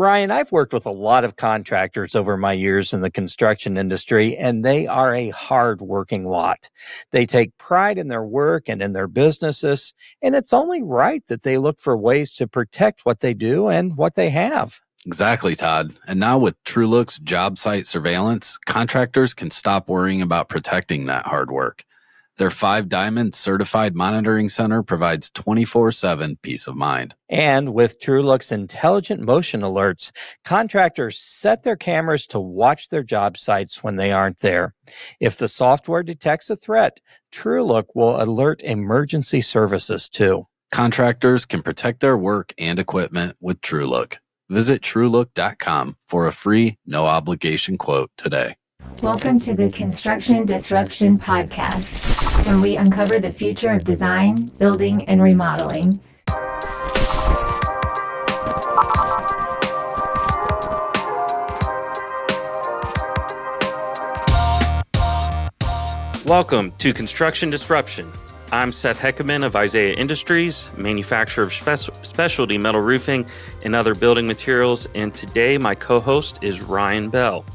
Ryan, I've worked with a lot of contractors over my years in the construction industry, and they are a hard-working lot. They take pride in their work and in their businesses, and it's only right that they look for ways to protect what they do and what they have. Exactly, Todd. And now with TrueLook's job site surveillance, contractors can stop worrying about protecting that hard work. Their 5-diamond certified monitoring center provides 24/7 peace of mind. And with TrueLook's intelligent motion alerts, contractors set their cameras to watch their job sites when they aren't there. If the software detects a threat, TrueLook will alert emergency services too. Contractors can protect their work and equipment with TrueLook. Visit TrueLook.com for a free, no-obligation quote today. Welcome to the Construction Disruption Podcast, where we uncover the future of design, building, and remodeling. Welcome to Construction Disruption. I'm Seth Heckeman of Isaiah Industries, manufacturer of specialty metal roofing and other building materials. And today my co-host is Ryan Bell.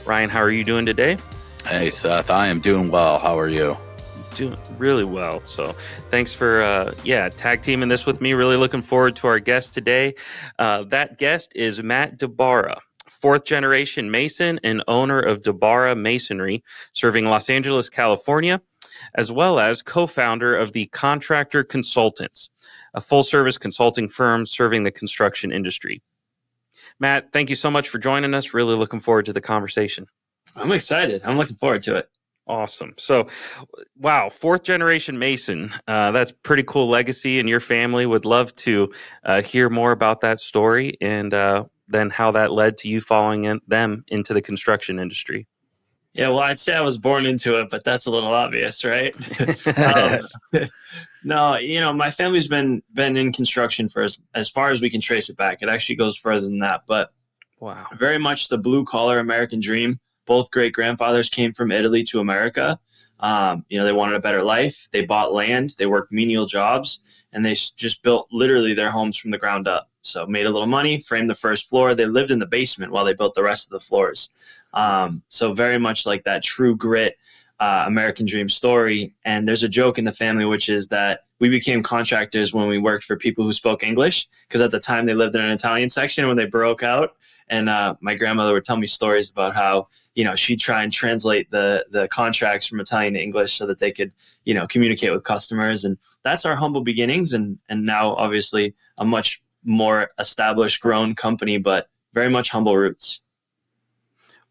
Ryan, how are you doing today? Hey, Seth, I am doing well. How are you? Doing really well. So thanks for tag teaming this with me. Really looking forward to our guest today. That guest is Matt DiBara, fourth generation Mason and owner of DiBara Masonry, serving Los Angeles, California, as well as co-founder of the Contractor Consultants, a full-service consulting firm serving the construction industry. Matt, thank you so much for joining us. Really looking forward to the conversation. I'm excited. I'm looking forward to it. Awesome. So, wow, fourth generation Mason. That's pretty cool legacy in your family. Would love to hear more about that story and then how that led to you following them into the construction industry. Yeah, well, I'd say I was born into it, but that's a little obvious, right? No, my family's been in construction for as far as we can trace it back. It actually goes further than that, but wow, very much the blue collar American dream. Both great grandfathers came from Italy to America. They wanted a better life. They bought land. They worked menial jobs, and they just built literally their homes from the ground up. So made a little money, framed the first floor. They lived in the basement while they built the rest of the floors. So very much like that true grit American dream story. And there's a joke in the family, which is that we became contractors when we worked for people who spoke English, because at the time they lived in an Italian section when they broke out. And my grandmother would tell me stories about how, she'd try and translate the contracts from Italian to English so that they could, communicate with customers. And that's our humble beginnings. And now obviously a much more established, grown company, but very much humble roots.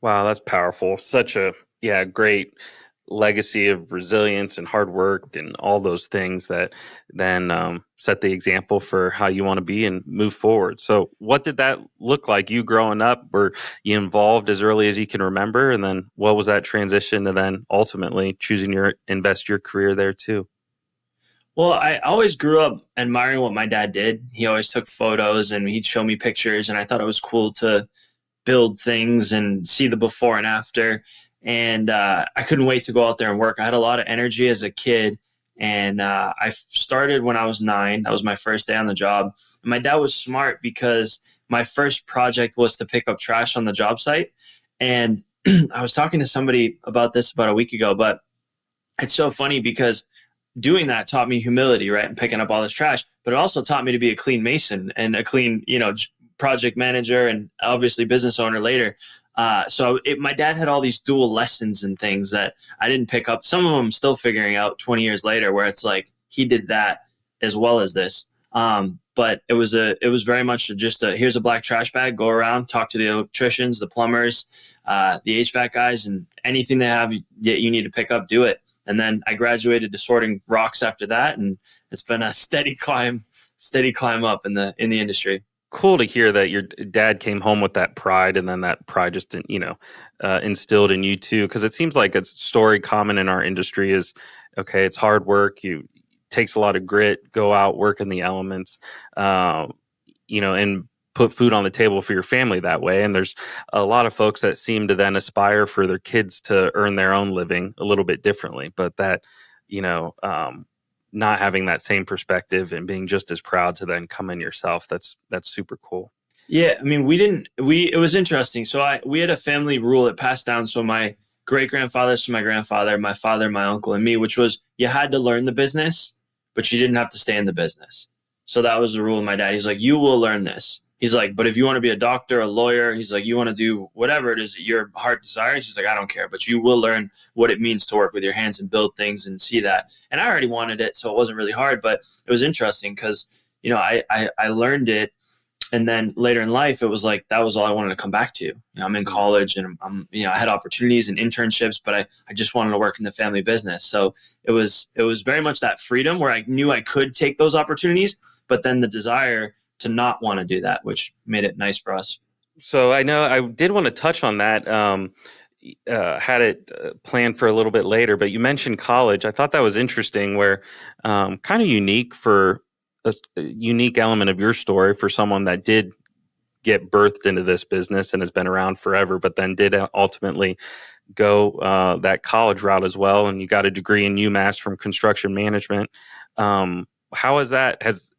Wow, that's powerful. Such a great legacy of resilience and hard work and all those things that then set the example for how you want to be and move forward. So what did that look like, you growing up? Were you involved as early as you can remember? And then what was that transition to then ultimately choosing to invest your career there too? Well, I always grew up admiring what my dad did. He always took photos and he'd show me pictures, and I thought it was cool to build things and see the before and after. And I couldn't wait to go out there and work. I had a lot of energy as a kid, and I started when I was 9. That was my first day on the job. And my dad was smart because my first project was to pick up trash on the job site. And I was talking to somebody about this about a week ago, but it's so funny because doing that taught me humility, right? And picking up all this trash, but it also taught me to be a clean mason and a clean, project manager and obviously business owner later. My dad had all these dual lessons and things that I didn't pick up. Some of them I'm still figuring out 20 years later, where it's like he did that as well as this. But it was very much just here's a black trash bag, go around, talk to the electricians, the plumbers, the HVAC guys, and anything they have that you need to pick up, do it. And then I graduated to sorting rocks after that, and it's been a steady climb up in the industry. Cool to hear that your dad came home with that pride, and then that pride just instilled in you too. Because it seems like a story common in our industry is, okay, it's hard work. Takes a lot of grit. Go out, work in the elements, and put food on the table for your family that way. And there's a lot of folks that seem to then aspire for their kids to earn their own living a little bit differently, but that, not having that same perspective and being just as proud to then come in yourself. That's super cool. Yeah, I mean, it was interesting. So we had a family rule that passed down. So my great grandfathers to my grandfather, my father, my uncle, and me, which was you had to learn the business, but you didn't have to stay in the business. So that was the rule of my dad. He's like, you will learn this. He's like, but if you want to be a doctor, a lawyer, he's like, you want to do whatever it is that your heart desires. He's like, I don't care, but you will learn what it means to work with your hands and build things and see that. And I already wanted it, so it wasn't really hard, but it was interesting because, I learned it. And then later in life, it was like that was all I wanted to come back to. I'm in college and I had opportunities and internships, but I just wanted to work in the family business. So it was very much that freedom where I knew I could take those opportunities, but then the desire to not want to do that, which made it nice for us. So I know I did want to touch on that. Had it planned for a little bit later, but you mentioned college. I thought that was interesting, where kind of unique for a unique element of your story for someone that did get birthed into this business and has been around forever, but then did ultimately go that college route as well. And you got a degree in UMass from construction management. How is that? Has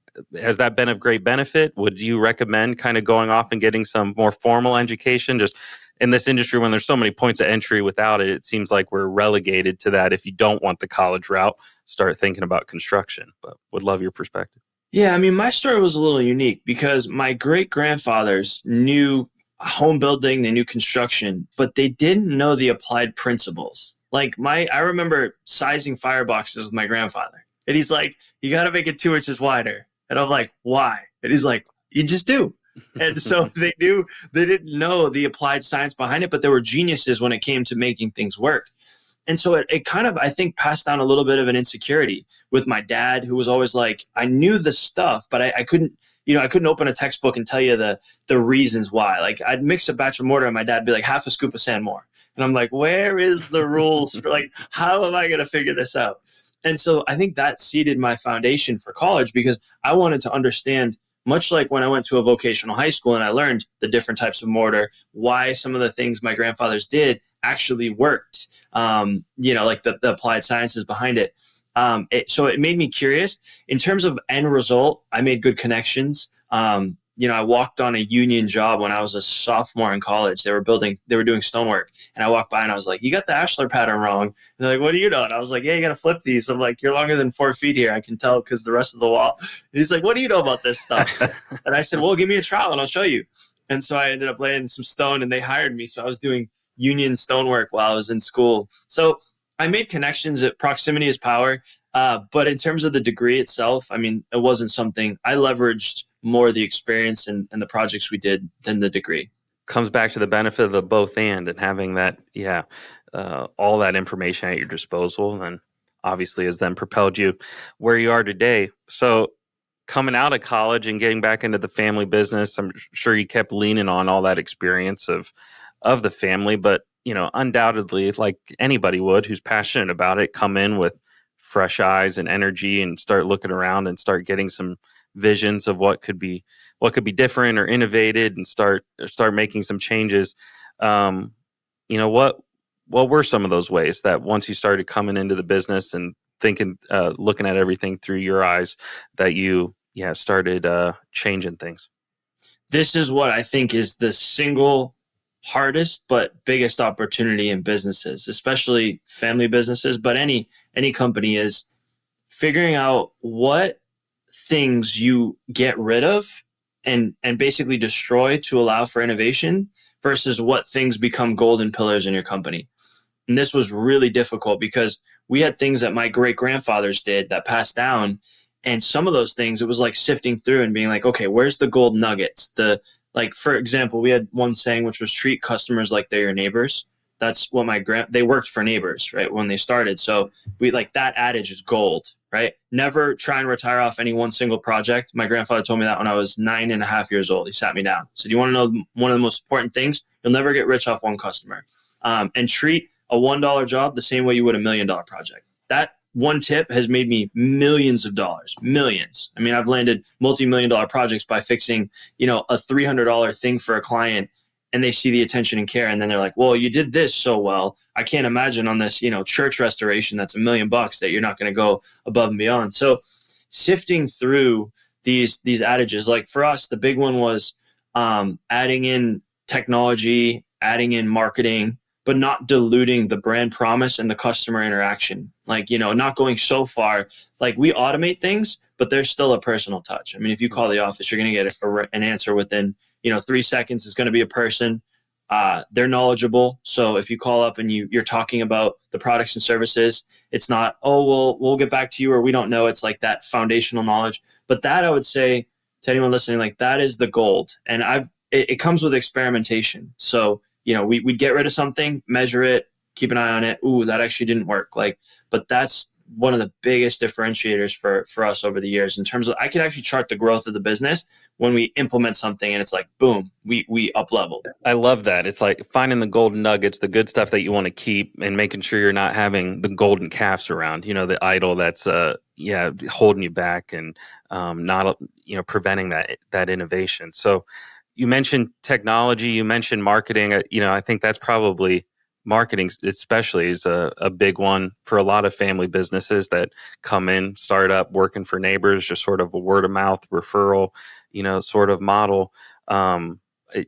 that been of great benefit? Would you recommend kind of going off and getting some more formal education? Just in this industry, when there's so many points of entry without it, it seems like we're relegated to that. If you don't want the college route, start thinking about construction. But would love your perspective. Yeah, I mean, my story was a little unique because my great grandfathers knew home building, they knew construction, but they didn't know the applied principles. Like I remember sizing fireboxes with my grandfather, and he's like, "You got to make it 2 inches wider," and I'm like, "Why?" And he's like, "You just do." And so they didn't know the applied science behind it, but they were geniuses when it came to making things work. And so it kind of, I think, passed down a little bit of an insecurity with my dad, who was always like, I knew the stuff, but I couldn't, I couldn't open a textbook and tell you the reasons why. Like I'd mix a batch of mortar and my dad'd be like, half a scoop of sand more. And I'm like, where is the rules for like, how am I going to figure this out? And so I think that seeded my foundation for college because I wanted to understand, much like when I went to a vocational high school and I learned the different types of mortar, why some of the things my grandfathers did actually worked, like the applied sciences behind it. So it made me curious. In terms of end result, I made good connections. I walked on a union job when I was a sophomore in college. They were doing stonework. And I walked by and I was like, you got the ashlar pattern wrong. And they're like, what do you know? And I was like, yeah, you got to flip these. I'm like, you're longer than 4 feet here. I can tell because the rest of the wall. And he's like, what do you know about this stuff? And I said, well, give me a trial and I'll show you. And so I ended up laying some stone and they hired me. So I was doing union stonework while I was in school. So I made connections. At proximity is power. But in terms of the degree itself, I mean, it wasn't something I leveraged more the experience and the projects we did than the degree. Comes back to the benefit of the both and having that, all that information at your disposal, and obviously has then propelled you where you are today. So coming out of college and getting back into the family business, I'm sure you kept leaning on all that experience of the family, but undoubtedly, like anybody would who's passionate about it, come in with fresh eyes and energy and start looking around and start getting some visions of what could be different or innovated and start making some changes. What were some of those ways that once you started coming into the business and thinking, looking at everything through your eyes, that you started changing things? This is what I think is the single hardest but biggest opportunity in businesses, especially family businesses, but any company, is figuring out what things you get rid of and basically destroy to allow for innovation versus what things become golden pillars in your company. And this was really difficult because we had things that my great grandfathers did that passed down. And some of those things, it was like sifting through and being like, okay, where's the gold nuggets? For example, we had one saying, which was treat customers like they're your neighbors. That's what they worked for neighbors, right? When they started. So we like that adage is gold, right? Never try and retire off any one single project. My grandfather told me that when I was 9.5 years old. He sat me down. So do you want to know one of the most important things? You'll never get rich off one customer. And treat a $1 job the same way you would a $1 million project. That one tip has made me millions of dollars, millions. I mean, I've landed multi-million-dollar projects by fixing, a $300 thing for a client, and they see the attention and care. And then they're like, well, you did this so well. I can't imagine on this, church restoration that's $1 million that you're not going to go above and beyond. So sifting through these adages, like for us, the big one was adding in technology, adding in marketing, but not diluting the brand promise and the customer interaction. Like, not going so far. Like, we automate things, but there's still a personal touch. I mean, if you call the office, you're going to get an answer within, 3 seconds. It's going to be a person. They're knowledgeable. So if you call up and you're talking about the products and services, it's not, oh, we'll get back to you, or we don't know. It's like that foundational knowledge. But that, I would say to anyone listening, like, that is the gold. And it comes with experimentation. So, we'd get rid of something, measure it, keep an eye on it. Ooh, that actually didn't work. But that's one of the biggest differentiators for us over the years, in terms of, I could actually chart the growth of the business when we implement something and it's like, boom, we up leveled. I love that. It's like finding the golden nuggets, the good stuff that you want to keep, and making sure you're not having the golden calves around, the idol that's holding you back and not preventing that innovation. So you mentioned technology, you mentioned marketing. I think that's probably, marketing especially is a big one for a lot of family businesses that come in, start up working for neighbors, just sort of a word of mouth referral, sort of model.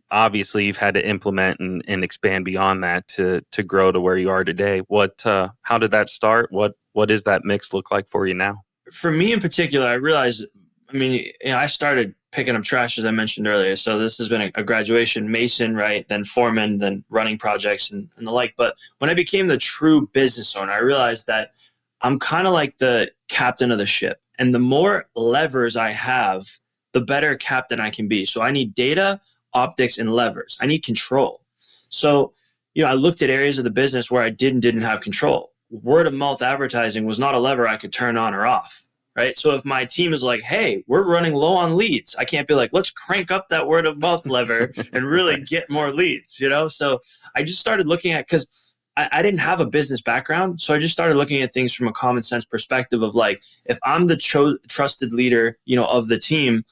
Obviously you've had to implement and expand beyond that to grow to where you are today. How did that start? What does that mix look like for you now? For me in particular, I realized, I started picking up trash, as I mentioned earlier. So this has been a graduation, mason, right? Then foreman, then running projects and the like. But when I became the true business owner, I realized that I'm kind of like the captain of the ship. And the more levers I have, the better captain I can be. So I need data, optics, and levers. I need control. So, I looked at areas of the business where I didn't have control. Word of mouth advertising was not a lever I could turn on or off. Right. So if my team is like, hey, we're running low on leads, I can't be like, let's crank up that word of mouth lever and really get more leads, So I just started looking at, because I didn't have a business background. So I just started looking at things from a common sense perspective of like, if I'm the trusted leader, of the team,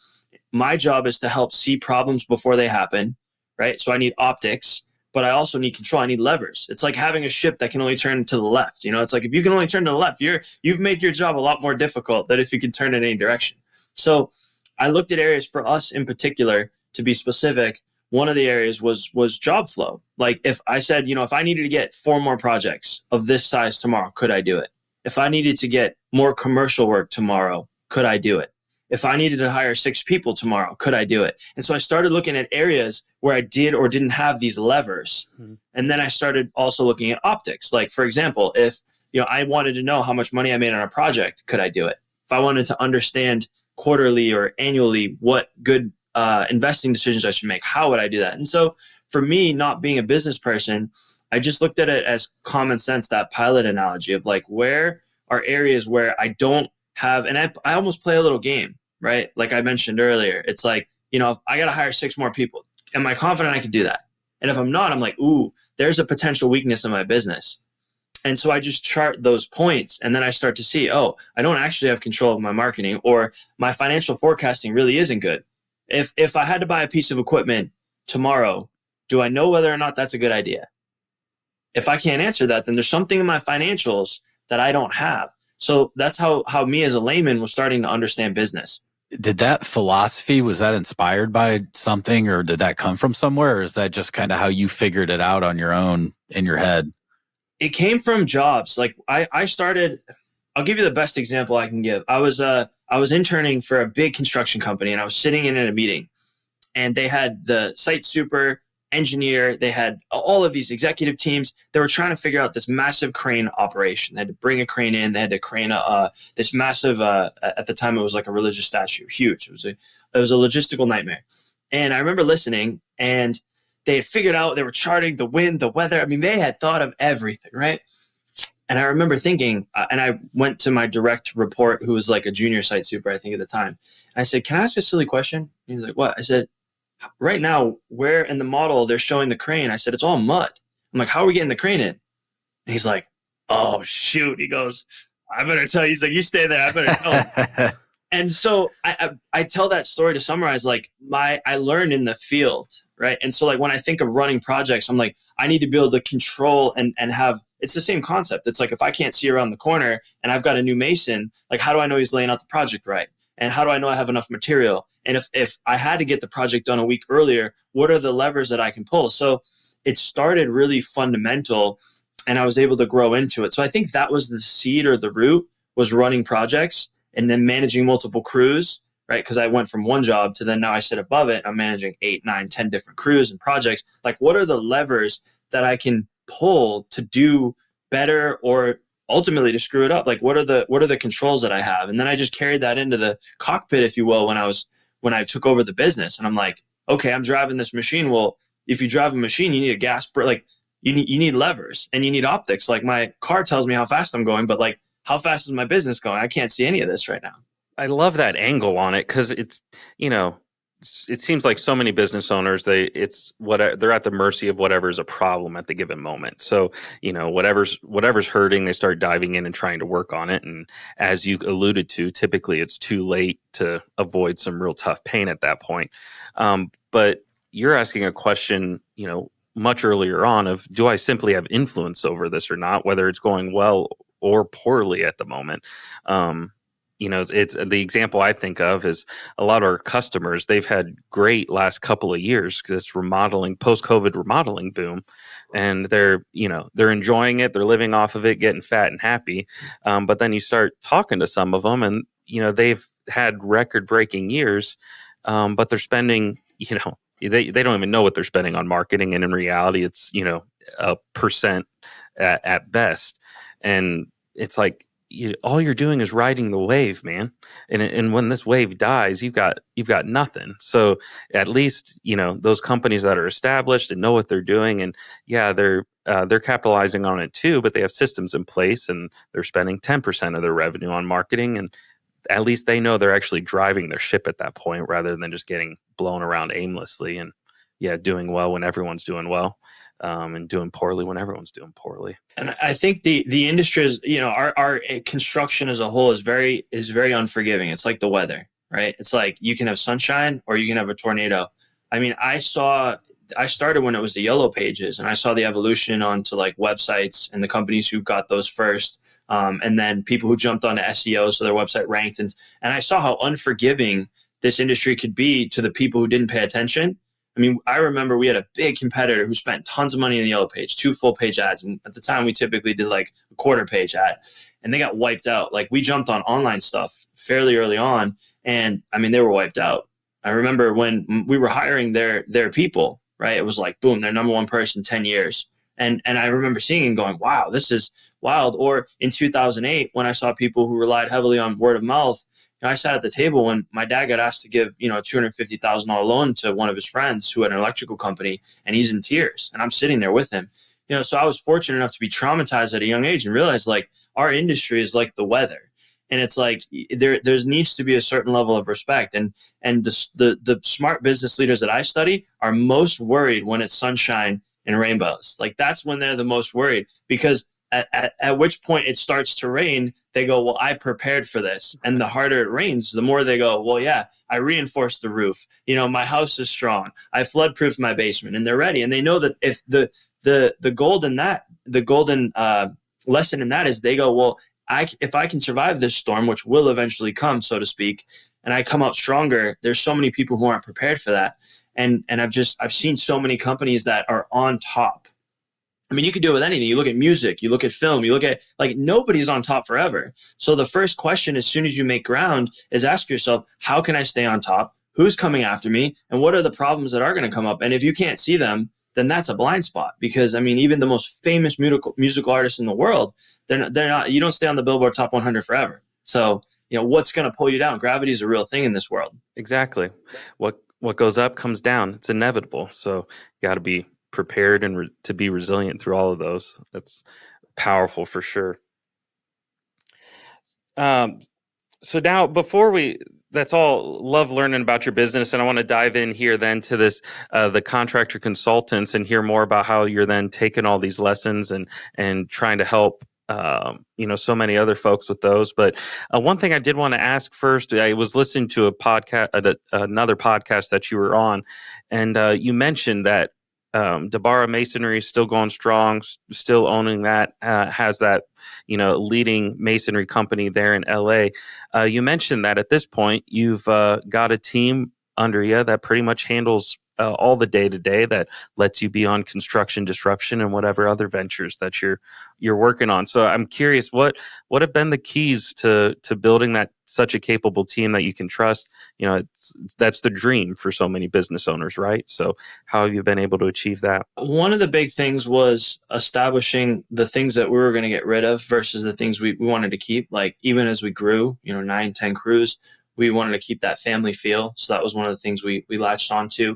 my job is to help see problems before they happen. Right. So I need optics, but I also need control. I need levers. It's like having a ship that can only turn to the left. It's like, if you can only turn to the left, you've made your job a lot more difficult than if you can turn in any direction. So I looked at areas for us in particular, to be specific. One of the areas was job flow. Like, if I said, if I needed to get 4 more projects of this size tomorrow, could I do it? If I needed to get more commercial work tomorrow, could I do it? If I needed to hire 6 people tomorrow, could I do it? And so I started looking at areas where I did or didn't have these levers. Mm-hmm. And then I started also looking at optics. Like, for example, if I wanted to know how much money I made on a project, could I do it? If I wanted to understand quarterly or annually what good investing decisions I should make, how would I do that? And so for me, not being a business person, I just looked at it as common sense, that pilot analogy of like, where are areas where I don't have, and I almost play a little game, right? Like I mentioned earlier, it's like, if I got to hire 6 more people, am I confident I can do that? And if I'm not, I'm like, ooh, there's a potential weakness in my business. And so I just chart those points, and then I start to see, oh, I don't actually have control of my marketing, or my financial forecasting really isn't good. If I had to buy a piece of equipment tomorrow, do I know whether or not that's a good idea? If I can't answer that, then there's something in my financials that I don't have. So that's how me as a layman was starting to understand business. Did that philosophy, was that inspired by something, or did that come from somewhere? Or is that just kind of how you figured it out on your own in your head? It came from jobs. Like I started, I'll give you the best example I can give. I was interning for a big construction company, and I was sitting in a meeting, and they had the site super, engineer, they had all of these executive teams. They were trying to figure out this massive crane operation. They had to bring a crane in. They had to crane this massive, at the time it was like a religious statue, huge. It was a logistical nightmare. And I remember listening, and they had figured out, they were charting the wind, the weather. I mean, they had thought of everything, right? And I remember thinking, and I went to my direct report, who was like a junior site super, I think at the time. And I said, can I ask a silly question? And he's like, what? I said, right now, where in the model they're showing the crane, I said, it's all mud. I'm like, how are we getting the crane in? And he's like, oh, shoot. He goes, I better tell you. He's like, you stay there. I better tell him. And so I tell that story to summarize, like, I learned in the field, right? And so like when I think of running projects, I'm like, I need to be able to control and have, it's the same concept. It's like, if I can't see around the corner and I've got a new mason, like, how do I know he's laying out the project right? And how do I know I have enough material? And if I had to get the project done a week earlier, what are the levers that I can pull? So it started really fundamental, and I was able to grow into it. So I think that was the seed or the root, was running projects and then managing multiple crews, right? Because I went from one job to then now I sit above it. I'm managing 8, 9, 10 different crews and projects. Like, what are the levers that I can pull to do better, or ultimately to screw it up? Like, what are the controls that I have? And then I just carried that into the cockpit, if you will, when I took over the business. And I'm like, okay, I'm driving this machine. Well, if you drive a machine, you need a gas brake. Like, you need levers and you need optics. Like, my car tells me how fast I'm going, but like, how fast is my business going? I can't see any of this right now. I love that angle on it, because it's, it seems like so many business owners, they're at the mercy of whatever's a problem at the given moment. So, whatever's hurting, they start diving in and trying to work on it. And as you alluded to, typically it's too late to avoid some real tough pain at that point. But you're asking a question, much earlier on, of, do I simply have influence over this or not, whether it's going well or poorly at the moment? It's the example I think of is a lot of our customers. They've had great last couple of years, this post-COVID remodeling boom, and they're enjoying it. They're living off of it, getting fat and happy. But then you start talking to some of them, and they've had record-breaking years, but they're spending, they don't even know what they're spending on marketing, and in reality, it's a percent at best, and it's like, all you're doing is riding the wave, man. And when this wave dies, you've got nothing. So at least, those companies that are established and know what they're doing, and yeah, they're capitalizing on it too, but they have systems in place, and they're spending 10% of their revenue on marketing. And at least they know they're actually driving their ship at that point, rather than just getting blown around aimlessly and doing well when everyone's doing well. And doing poorly when everyone's doing poorly. And I think the industry is, our construction as a whole is very unforgiving. It's like the weather, right? It's like, you can have sunshine or you can have a tornado. I mean, I started when it was the yellow pages, and I saw the evolution onto like websites and the companies who got those first. And then people who jumped onto SEO, so their website ranked. And I saw how unforgiving this industry could be to the people who didn't pay attention. I mean, I remember we had a big competitor who spent tons of money in the yellow page, 2 full page ads. And at the time, we typically did like a quarter page ad, and they got wiped out. Like, we jumped on online stuff fairly early on, and I mean, they were wiped out. I remember when we were hiring their people, right? It was like, boom, they're number one person 10 years. And I remember seeing and going, wow, this is wild. Or in 2008, when I saw people who relied heavily on word of mouth, I sat at the table when my dad got asked to give, a $250,000 loan to one of his friends who had an electrical company, and he's in tears, and I'm sitting there with him. So I was fortunate enough to be traumatized at a young age and realize, like, our industry is like the weather, and it's like there needs to be a certain level of respect. And the smart business leaders that I study are most worried when it's sunshine and rainbows. Like, that's when they're the most worried, because at which point it starts to rain, they go, well, I prepared for this. And the harder it rains, the more they go, well, yeah, I reinforced the roof. My house is strong. I flood-proofed my basement, and they're ready. And they know that if the golden lesson in that is, they go, well, if I can survive this storm, which will eventually come, so to speak, and I come out stronger, there's so many people who aren't prepared for that. And I've seen so many companies that are on top. I mean, you could do it with anything. You look at music, you look at film, you look at, like, nobody's on top forever. So the first question, as soon as you make ground, is ask yourself, how can I stay on top? Who's coming after me? And what are the problems that are going to come up? And if you can't see them, then that's a blind spot. Because, I mean, even the most famous musical artists in the world, they're not, you don't stay on the Billboard Top 100 forever. So, what's going to pull you down? Gravity is a real thing in this world. Exactly. What goes up comes down. It's inevitable. So you got to be prepared and to be resilient through all of those. That's powerful for sure. So now, that's all. Love learning about your business, and I want to dive in here then to this, the Contractor Consultants, and hear more about how you're then taking all these lessons and trying to help so many other folks with those. But one thing I did want to ask first, I was listening to a podcast, another podcast that you were on, and you mentioned that DiBara Masonry is still going strong, still owning that, has that, leading masonry company there in LA. You mentioned that at this point, you've got a team under you that pretty much handles all the day to day, that lets you be on construction disruption and whatever other ventures that you're working on. So I'm curious, what have been the keys to building that such a capable team that you can trust? That's the dream for so many business owners, right? So how have you been able to achieve that? One of the big things was establishing the things that we were going to get rid of versus the things we wanted to keep. Like even as we grew, 9, 10 crews, we wanted to keep that family feel. So that was one of the things we latched onto.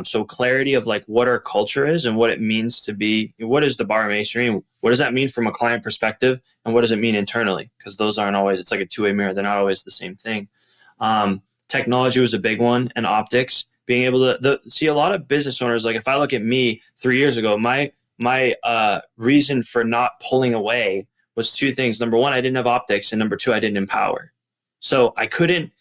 So clarity of like what our culture is and what it means to be, what is DiBara Masonry, and what does that mean from a client perspective, and what does it mean internally? Because those aren't always, it's like a two-way mirror. They're not always the same thing. Technology was a big one, and optics. Being able to see a lot of business owners, like if I look at me 3 years ago, my reason for not pulling away was two things. Number one, I didn't have optics, and number two, I didn't empower. So I couldn't,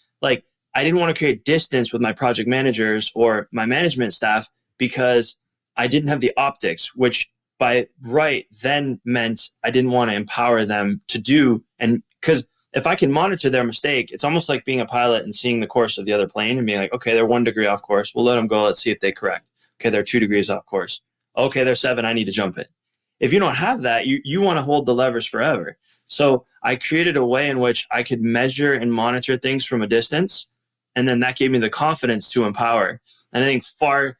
I didn't want to create distance with my project managers or my management staff because I didn't have the optics, which by right then meant I didn't want to empower them to do. And because if I can monitor their mistake, it's almost like being a pilot and seeing the course of the other plane and being like, okay, they're 1 degree off course. We'll let them go. Let's see if they correct. Okay, they're 2 degrees off course. Okay, they're 7. I need to jump it. If you don't have that, you want to hold the levers forever. So I created a way in which I could measure and monitor things from a distance. And then that gave me the confidence to empower. And I think far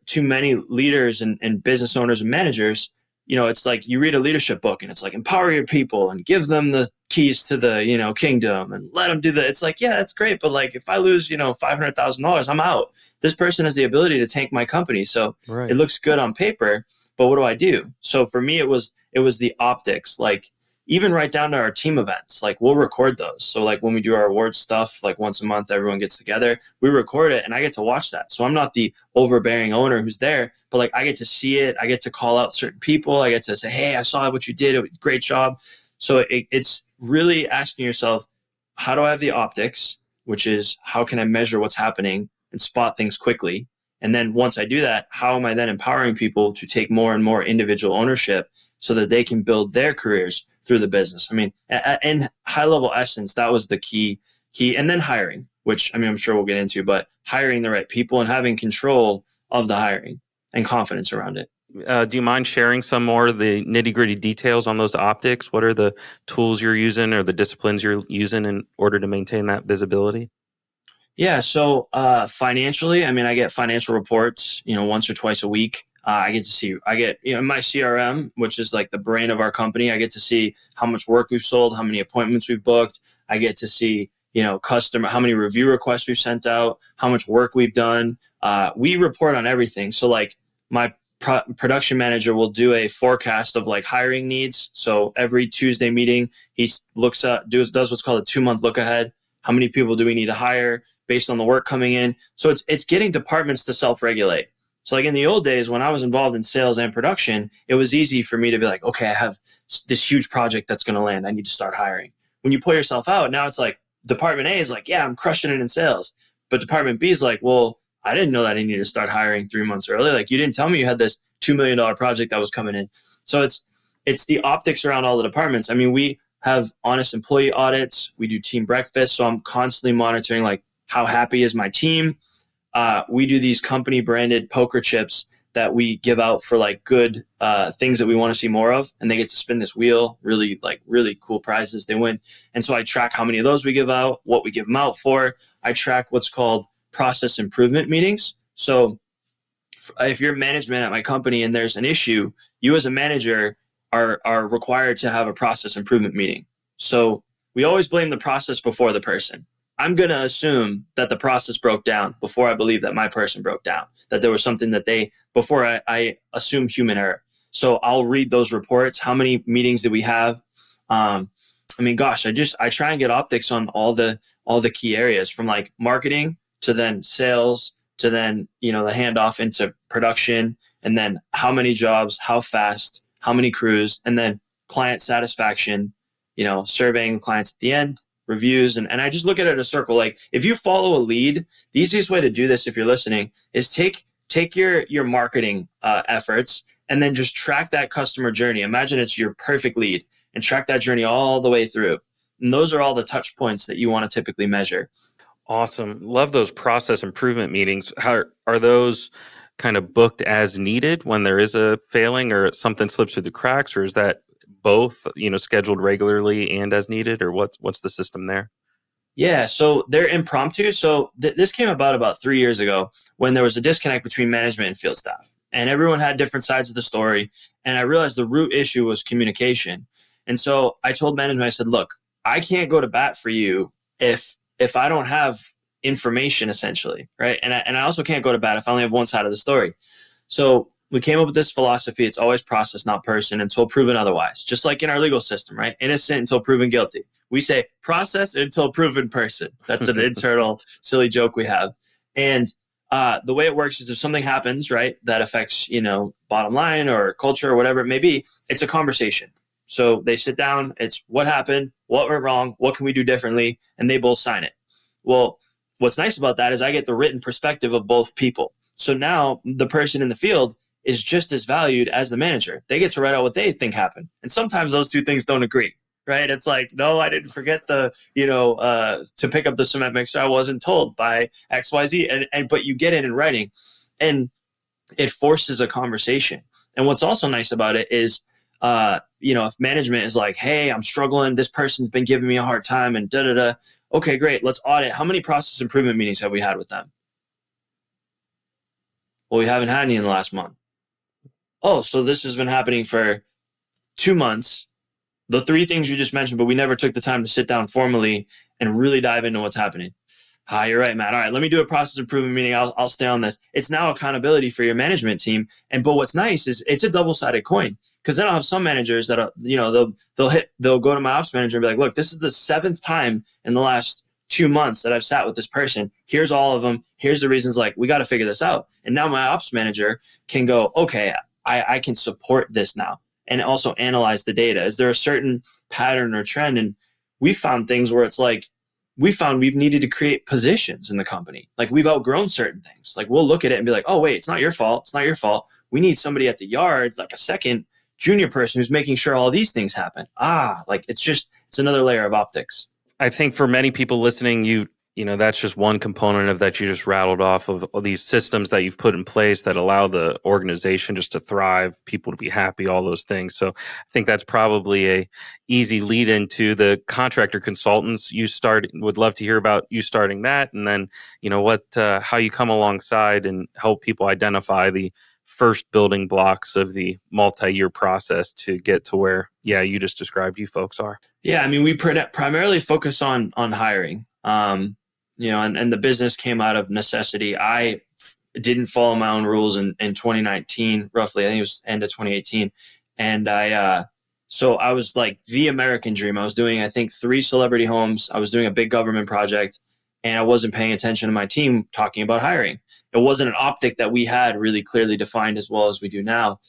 too many leaders and business owners and managers, it's like you read a leadership book and it's like empower your people and give them the keys to the, kingdom and let them do that. It's like, yeah, that's great. But like, if I lose, $500,000, I'm out. This person has the ability to tank my company. So Right. It looks good on paper, but what do I do? So for me, it was the optics, like even right down to our team events, like we'll record those. So like when we do our awards stuff, like once a month, everyone gets together, we record it and I get to watch that. So I'm not the overbearing owner who's there, but like I get to see it. I get to call out certain people. I get to say, hey, I saw what you did. It was a great job. So it's really asking yourself, how do I have the optics, which is how can I measure what's happening and spot things quickly? And then once I do that, how am I then empowering people to take more and more individual ownership so that they can build their careers through the business? I mean, in high level essence, that was the key. And then hiring, which I'm sure we'll get into, but hiring the right people and having control of the hiring and confidence around it. Do you mind sharing some more of the nitty gritty details on those optics? What are the tools you're using or the disciplines you're using in order to maintain that visibility? Yeah. So financially, I get financial reports, once or twice a week. I get my CRM, which is like the brain of our company. I get to see how much work we've sold, how many appointments we've booked. I get to see, how many review requests we've sent out, how much work we've done. We report on everything. So like my production manager will do a forecast of like hiring needs. So every Tuesday meeting, he looks at, does what's called a 2-month look ahead. How many people do we need to hire based on the work coming in? So it's getting departments to self-regulate. So like in the old days when I was involved in sales and production, it was easy for me to be like, okay, I have this huge project that's going to land. I need to start hiring. When you pull yourself out, now it's like department A is like, yeah, I'm crushing it in sales. But department B is like, well, I didn't know that I needed to start hiring 3 months early. Like you didn't tell me you had this $2 million project that was coming in. So it's the optics around all the departments. We have honest employee audits. We do team breakfast. So I'm constantly monitoring like how happy is my team. We do these company branded poker chips that we give out for like good things that we want to see more of. And they get to spin this wheel, really cool prizes they win. And so I track how many of those we give out, what we give them out for. I track what's called process improvement meetings. So if you're management at my company and there's an issue, you as a manager are required to have a process improvement meeting. So we always blame the process before the person. I'm going to assume that the process broke down before I believe that my person broke down, that there was something that before I assume human error. So I'll read those reports. How many meetings did we have? I try and get optics on all the key areas from like marketing to then sales to then, the handoff into production, and then how many jobs, how fast, how many crews, and then client satisfaction, surveying clients at the end, reviews. And I just look at it as a circle. Like if you follow a lead, the easiest way to do this, if you're listening, is take take your marketing efforts and then just track that customer journey. Imagine it's your perfect lead and track that journey all the way through. And those are all the touch points that you want to typically measure. Awesome. Love those process improvement meetings. How are those kind of booked as needed when there is a failing or something slips through the cracks, or is that both, scheduled regularly and as needed, or what's the system there? Yeah, so they're impromptu. So this came about 3 years ago when there was a disconnect between management and field staff, and everyone had different sides of the story. And I realized the root issue was communication. And so I told management, I said, "Look, I can't go to bat for you if I don't have information, essentially, right? And I also can't go to bat if I only have one side of the story." So we came up with this philosophy. It's always process, not person, until proven otherwise. Just like in our legal system, right? Innocent until proven guilty. We say process until proven person. That's an internal silly joke we have. And the way it works is if something happens, right, that affects, bottom line or culture or whatever it may be, it's a conversation. So they sit down, it's what happened, what went wrong, what can we do differently, and they both sign it. Well, what's nice about that is I get the written perspective of both people. So now the person in the field is just as valued as the manager. They get to write out what they think happened. And sometimes those two things don't agree, right? It's like, no, I didn't forget to pick up the cement mixer. I wasn't told by XYZ. But you get it in writing and it forces a conversation. And what's also nice about it is, if management is like, "Hey, I'm struggling. This person's been giving me a hard time," and da-da-da. Okay, great. Let's audit. How many process improvement meetings have we had with them? Well, we haven't had any in the last month. Oh, so this has been happening for 2 months. The 3 things you just mentioned, but we never took the time to sit down formally and really dive into what's happening. You're right, Matt. All right, let me do a process improvement meeting. I'll stay on this. It's now accountability for your management team. But what's nice is it's a double-sided coin, because then I'll have some managers that are, they'll go to my ops manager and be like, "Look, this is the 7th time in the last 2 months that I've sat with this person. Here's all of them. Here's the reasons. Like, we got to figure this out." And now my ops manager can go, "Okay, I can support this now," and also analyze the data. Is there a certain pattern or trend? And we found things where it's like, we found we've needed to create positions in the company. Like, we've outgrown certain things. Like, we'll look at it and be like, "Oh, wait, it's not your fault. It's not your fault. We need somebody at the yard, like a second junior person who's making sure all these things happen." It's another layer of optics. I think for many people listening, that's just one component of that you just rattled off of all these systems that you've put in place that allow the organization just to thrive, people to be happy, all those things. So I think that's probably a easy lead into the contractor consultants. Would love to hear about you starting that, and then how you come alongside and help people identify the first building blocks of the multi-year process to get to where, you just described you folks are. Yeah, I mean, we primarily focus on hiring. And the business came out of necessity. I didn't follow my own rules in 2019, roughly. I think it was end of 2018. And so I was like the American dream. I was doing, I think, 3 celebrity homes. I was doing a big government project, and I wasn't paying attention to my team talking about hiring. It wasn't an optic that we had really clearly defined as well as we do now.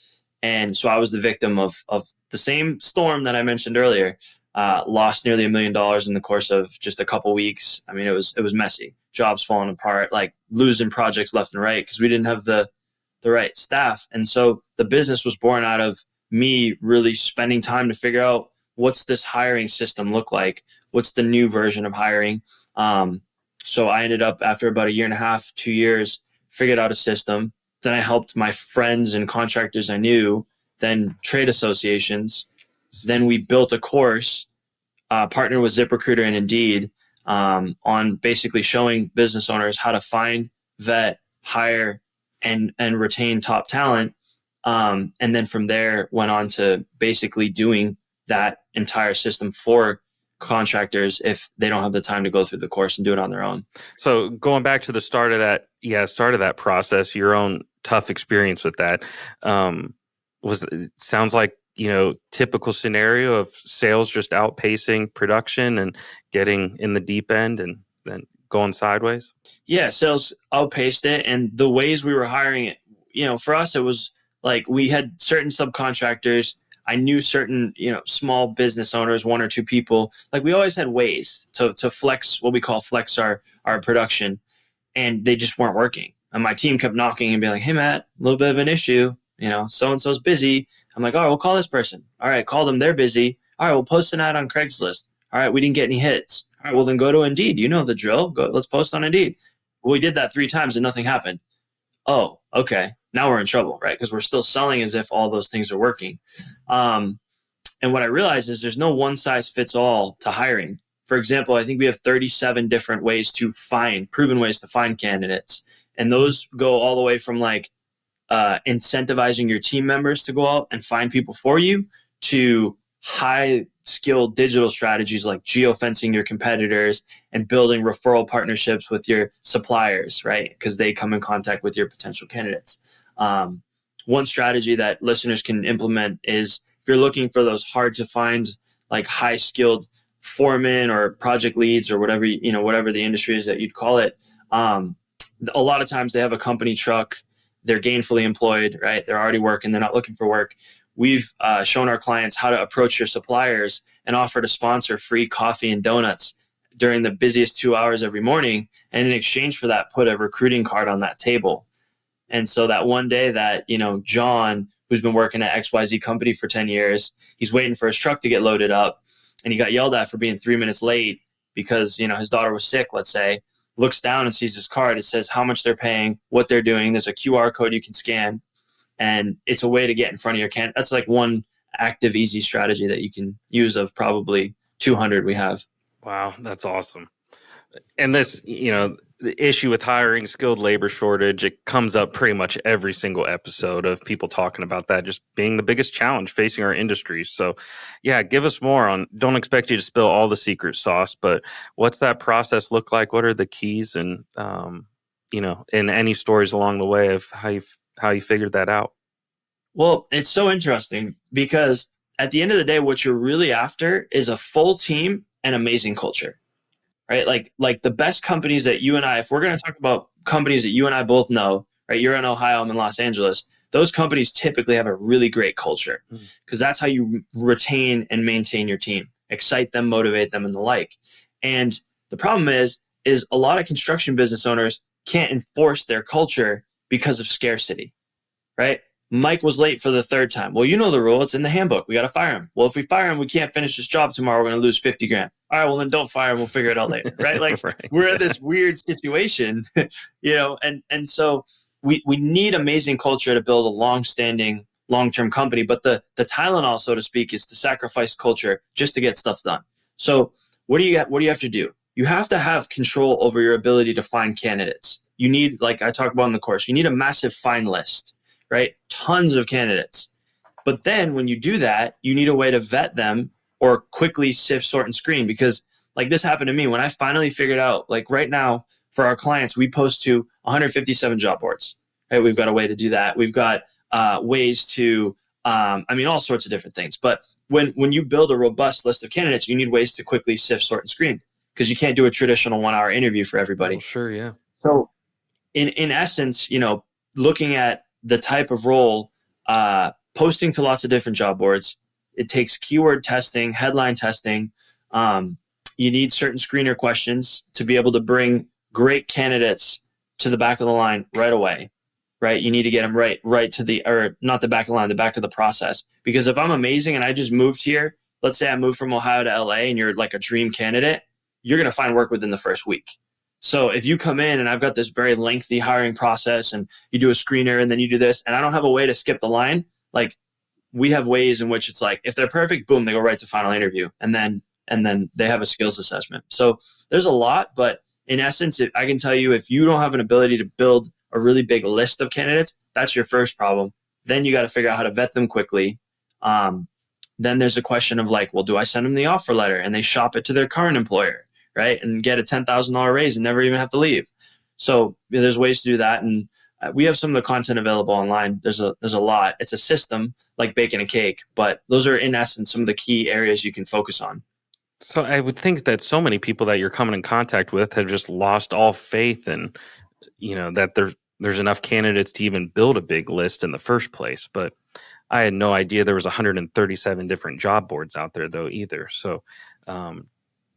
And so I was the victim of the same storm that I mentioned earlier. Lost nearly $1 million in the course of just a couple weeks. I mean, it was messy. Jobs falling apart, like losing projects left and right because we didn't have the right staff. And so the business was born out of me really spending time to figure out, what's this hiring system look like? What's the new version of hiring? So I ended up, after about 1.5 years, 2 years, figured out a system. Then I helped my friends and contractors I knew, then trade associations. Then we built a course, partnered with ZipRecruiter and Indeed, on basically showing business owners how to find, vet, hire, and retain top talent. And then from there went on to basically doing that entire system for contractors if they don't have the time to go through the course and do it on their own. So going back to the start of that process, your own tough experience with that, sounds like, typical scenario of sales just outpacing production and getting in the deep end and then going sideways. Yeah, sales outpaced it. And the ways we were hiring it, for us, it was like we had certain subcontractors. I knew certain, small business owners, 1 or 2 people. Like, we always had ways to flex, what we call flex our production, and they just weren't working. And my team kept knocking and being like, hey, Matt, a little bit of an issue. So-and-so's busy. I'm like, all right, we'll call this person. All right, call them. They're busy. All right, we'll post an ad on Craigslist. All right, we didn't get any hits. All right, well, then go to Indeed. You know the drill. Let's post on Indeed. Well, we did that 3 times and nothing happened. Oh, okay. Now we're in trouble, right? Because we're still selling as if all those things are working. And what I realized is there's no one size fits all to hiring. For example, I think we have 37 different proven ways to find candidates. And those go all the way from like incentivizing your team members to go out and find people for you to high skilled digital strategies like geofencing your competitors and building referral partnerships with your suppliers, right? Because they come in contact with your potential candidates. One strategy that listeners can implement is if you're looking for those hard to find, like high skilled foremen or project leads or whatever, whatever the industry is that you'd call it. A lot of times they have a company truck. They're gainfully employed, right? They're already working. They're not looking for work. We've shown our clients how to approach your suppliers and offer to sponsor free coffee and donuts during the busiest 2 hours every morning. And in exchange for that, put a recruiting card on that table. And so that one day that, John, who's been working at XYZ company for 10 years, he's waiting for his truck to get loaded up and he got yelled at for being 3 minutes late because, his daughter was sick, let's say, looks down and sees his card. It says how much they're paying, what they're doing. There's a QR code you can scan. And it's a way to get in front of your candidate. That's like one active, easy strategy that you can use of probably 200 we have. Wow, that's awesome. And this, the issue with hiring, skilled labor shortage, it comes up pretty much every single episode of people talking about that just being the biggest challenge facing our industry. So, yeah, give us more on, don't expect you to spill all the secret sauce, but what's that process look like? What are the keys and, and any stories along the way of how you figured that out? Well, it's so interesting because at the end of the day, what you're really after is a full team and amazing culture, right? Like the best companies that you and I, if we're going to talk about companies that you and I both know, right? You're in Ohio, I'm in Los Angeles. Those companies typically have a really great culture because that's how you retain and maintain your team, excite them, motivate them, and the like. And the problem is a lot of construction business owners can't enforce their culture because of scarcity, right? Mike was late for the 3rd time. Well, you know the rule. It's in the handbook. We got to fire him. Well, if we fire him, we can't finish this job tomorrow. We're going to lose 50 grand. All right, well, then don't fire him. We'll figure it out later, right? Like Right. We're in this weird situation, and so we need amazing culture to build a long-standing, long-term company. But the Tylenol, so to speak, is to sacrifice culture just to get stuff done. So what do you have to do? You have to have control over your ability to find candidates. You need, like I talk about in the course, you need a massive find list. Right? Tons of candidates. But then when you do that, you need a way to vet them or quickly sift, sort, and screen. Because like this happened to me when I finally figured out, like right now for our clients, we post to 157 job boards. Right? We've got a way to do that. We've got ways to, all sorts of different things. But when you build a robust list of candidates, you need ways to quickly sift, sort, and screen because you can't do a traditional 1-hour interview for everybody. Well, sure, yeah. So in essence, looking at the type of role, posting to lots of different job boards. It takes keyword testing, headline testing. You need certain screener questions to be able to bring great candidates to the back of the line right away, right? You need to get them right to or not the back of the line, the back of the process. Because if I'm amazing and I just moved here, let's say I moved from Ohio to LA and you're like a dream candidate, you're going to find work within the first week. So if you come in and I've got this very lengthy hiring process and you do a screener and then you do this and I don't have a way to skip the line, like we have ways in which it's like, if they're perfect, boom, they go right to final interview and then they have a skills assessment. So there's a lot, but in essence, I can tell you if you don't have an ability to build a really big list of candidates, that's your first problem. Then you got to figure out how to vet them quickly. Then there's a question of like, well, do I send them the offer letter and they shop it to their current employer? Right, and get a $10,000 raise and never even have to leave. So there's ways to do that, and we have some of the content available online. There's a lot. It's a system like baking a cake, but those are in essence some of the key areas you can focus on. So I would think that so many people that you're coming in contact with have just lost all faith in, that there's enough candidates to even build a big list in the first place. But I had no idea there was 137 different job boards out there though either. So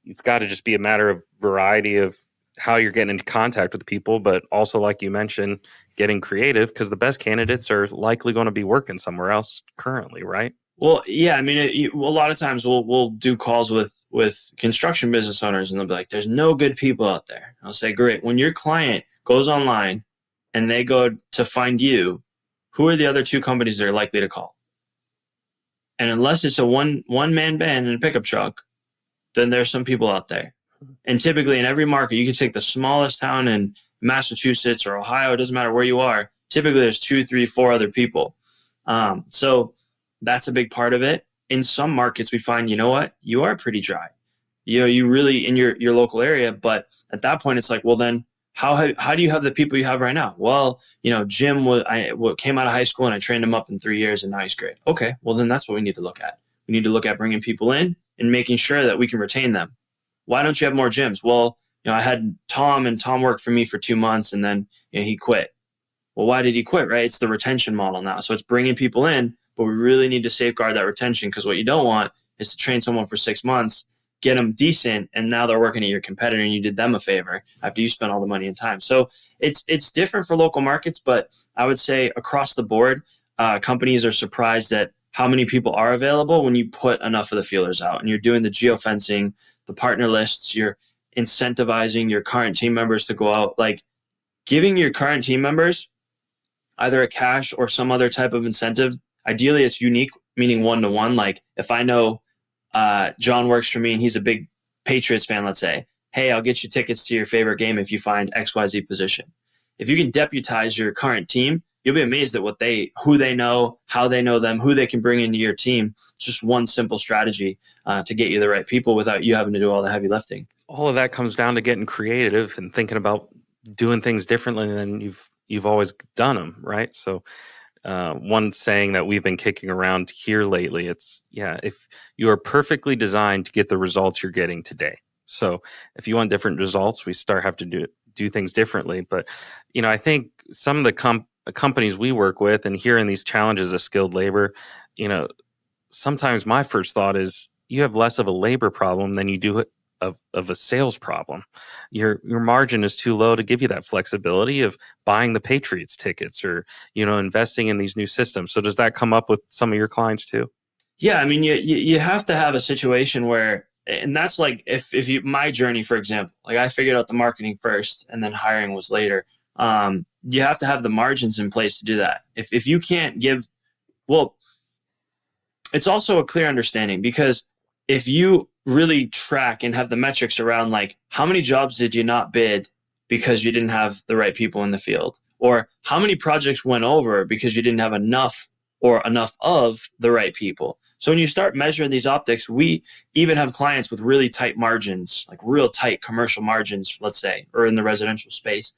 it's got to just be a matter of variety of how you're getting into contact with people, but also, like you mentioned, getting creative, because the best candidates are likely going to be working somewhere else currently, right? Well, yeah, I mean, a lot of times we'll do calls with construction business owners, and they'll be like, "There's no good people out there." I'll say, "Great. When your client goes online and they go to find you, who are the other two companies they're likely to call? And unless it's a one-man band in a pickup truck, then there's some people out there. And typically in every market, you can take the smallest town in Massachusetts or Ohio, it doesn't matter where you are. Typically there's 2, 3, 4 other people. So that's a big part of it. In some markets, we find, you know what, you are pretty dry. You really in your local area, but at that point, it's like, well, then how do you have the people you have right now? Well, Jim came out of high school and I trained him up in 3 years, and now he's great. Okay, well then that's what we need to look at. We need to look at bringing people in and making sure that we can retain them. Why don't you have more Jims? Well, I had Tom, and Tom worked for me for 2 months, and then he quit. Well, why did he quit? Right? It's the retention model now. So it's bringing people in, but we really need to safeguard that retention, because what you don't want is to train someone for 6 months, get them decent, and now they're working at your competitor and you did them a favor after you spent all the money and time. So it's different for local markets, but I would say across the board, companies are surprised at how many people are available when you put enough of the feelers out and you're doing the geofencing, the partner lists, you're incentivizing your current team members to go out, like giving your current team members either a cash or some other type of incentive. Ideally, it's unique, meaning one-to-one. Like if I know John works for me and he's a big Patriots fan, let's say, hey, I'll get you tickets to your favorite game if you find XYZ position. If you can deputize your current team, you'll be amazed at who they know, how they know them, who they can bring into your team. It's just one simple strategy to get you the right people without you having to do all the heavy lifting. All of that comes down to getting creative and thinking about doing things differently than you've always done them, right? So one saying that we've been kicking around here lately, it's, if you are perfectly designed to get the results you're getting today. So if you want different results, we have to do things differently. But, I think some of the companies we work with and hearing these challenges of skilled labor, sometimes my first thought is you have less of a labor problem than you do of a sales problem. Your margin is too low to give you that flexibility of buying the Patriots tickets or, investing in these new systems. So does that come up with some of your clients too? Yeah, I mean, you have to have a situation where, and that's like if my journey, for example, like I figured out the marketing first and then hiring was later. You have to have the margins in place to do that. If you can't give, well, it's also a clear understanding, because if you really track and have the metrics around like how many jobs did you not bid because you didn't have the right people in the field, or how many projects went over because you didn't have enough of the right people. So when you start measuring these optics, we even have clients with really tight margins, like real tight commercial margins, let's say, or in the residential space.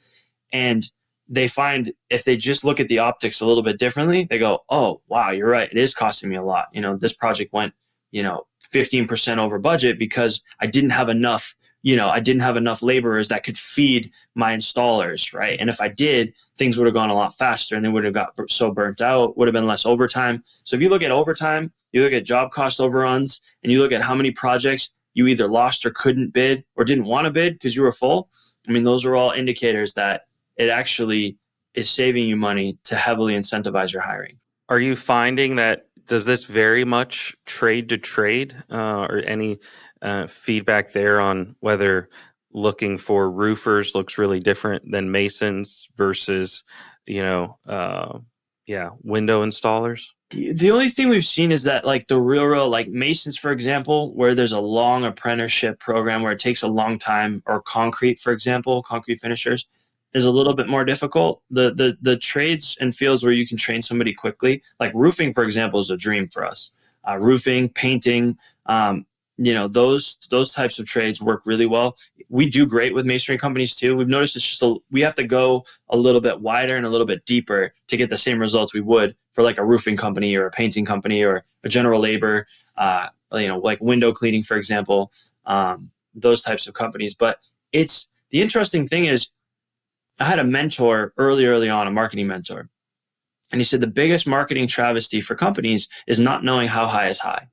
And they find if they just look at the optics a little bit differently, they go, oh, wow, you're right. It is costing me a lot. This project went, 15% over budget because I didn't have enough laborers that could feed my installers, right? And if I did, things would have gone a lot faster and they would have got so burnt out, would have been less overtime. So if you look at overtime, you look at job cost overruns, and you look at how many projects you either lost or couldn't bid or didn't want to bid because you were full, I mean, those are all indicators that it actually is saving you money to heavily incentivize your hiring. Are you finding that, does this vary much trade to trade, or any feedback there on whether looking for roofers looks really different than masons versus, window installers? The only thing we've seen is that like the real, like masons, for example, where there's a long apprenticeship program where it takes a long time, or concrete, for example, concrete finishers, is a little bit more difficult. The trades and fields where you can train somebody quickly, like roofing, for example, is a dream for us. Roofing, painting, those types of trades work really well. We do great with masonry companies too. We've noticed it's just we have to go a little bit wider and a little bit deeper to get the same results we would for like a roofing company or a painting company or a general labor, like window cleaning, for example, those types of companies. But it's the interesting thing is, I had a mentor early on, a marketing mentor, and he said the biggest marketing travesty for companies is not knowing how high is high.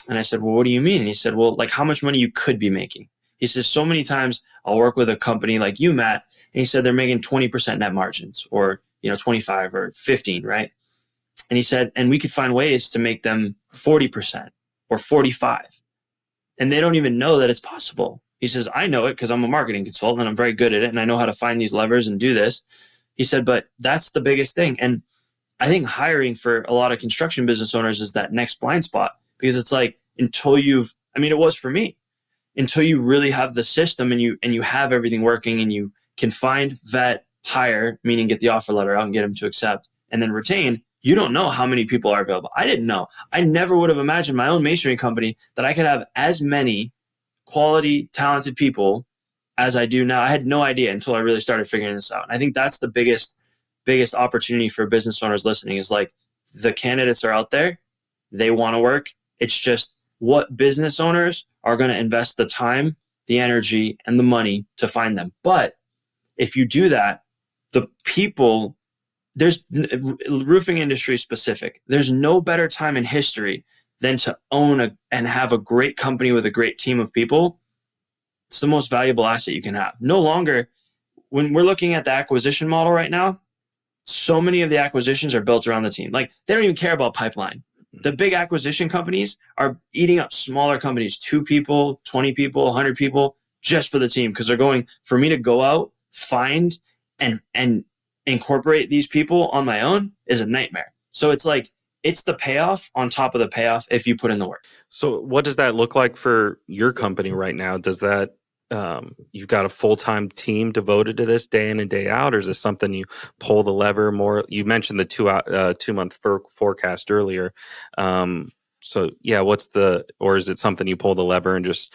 And I said, well, what do you mean? And he said, well, like how much money you could be making. He says, so many times I'll work with a company like you, Matt, and he said they're making 20% net margins, or 25 or 15, right? And he said, and we could find ways to make them 40% or 45. And they don't even know that it's possible. He says, I know it because I'm a marketing consultant and I'm very good at it. And I know how to find these levers and do this. He said, but that's the biggest thing. And I think hiring for a lot of construction business owners is that next blind spot, because it's like, until it was for me, until you really have the system and you have everything working and you can find, vet, hire, meaning get the offer letter out and get them to accept, and then retain, you don't know how many people are available. I didn't know. I never would have imagined my own masonry company that I could have as many quality, talented people as I do now. I had no idea until I really started figuring this out. And I think that's the biggest opportunity for business owners listening, is like, the candidates are out there. They want to work. It's just, what business owners are going to invest the time, the energy, and the money to find them. But if you do that, the people, there's roofing industry specific. There's no better time in history than to own and have a great company with a great team of people. It's the most valuable asset you can have. No longer, when we're looking at the acquisition model right now, so many of the acquisitions are built around the team. Like, they don't even care about pipeline. The big acquisition companies are eating up smaller companies, 2 people, 20 people, 100 people, just for the team, because they're going, for me to go out, find, and incorporate these people on my own is a nightmare. So it's like, it's the payoff on top of the payoff if you put in the work. So what does that look like for your company right now? Does that, you've got a full-time team devoted to this day in and day out, or is this something you pull the lever more? You mentioned the 2-month forecast earlier. So yeah, or is it something you pull the lever and just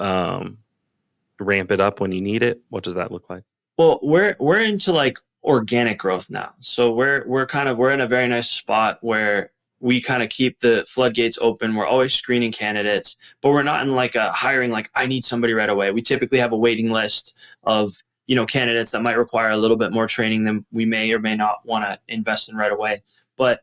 ramp it up when you need it? What does that look like? Well, we're into like organic growth now. So we're in a very nice spot where we kind of keep the floodgates open. We're always screening candidates, but we're not in like a hiring, like, I need somebody right away. We typically have a waiting list of, candidates that might require a little bit more training than we may or may not want to invest in right away. But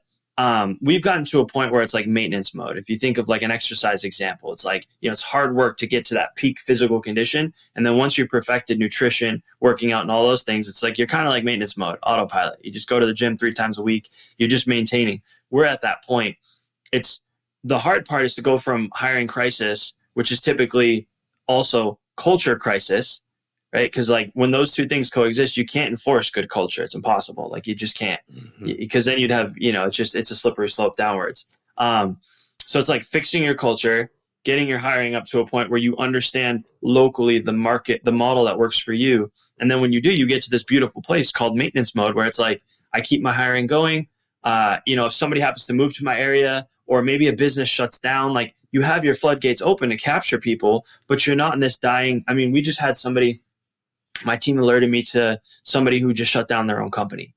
we've gotten to a point where it's like maintenance mode. If you think of like an exercise example, it's like, it's hard work to get to that peak physical condition. And then once you've perfected nutrition, working out, and all those things, it's like, you're kind of like maintenance mode, autopilot. You just go to the gym 3 times a week. You're just maintaining. We're at that point. It's the hard part is to go from hiring crisis, which is typically also culture crisis, right? Because like, when those 2 things coexist, you can't enforce good culture. It's impossible. Like, you just can't, because then you'd have, it's a slippery slope downwards. So it's like fixing your culture, getting your hiring up to a point where you understand locally the market, the model that works for you. And then when you do, you get to this beautiful place called maintenance mode, where it's like, I keep my hiring going. If somebody happens to move to my area, or maybe a business shuts down, like, you have your floodgates open to capture people, but you're not in this dying. I mean, we just had somebody, my team alerted me to somebody who just shut down their own company,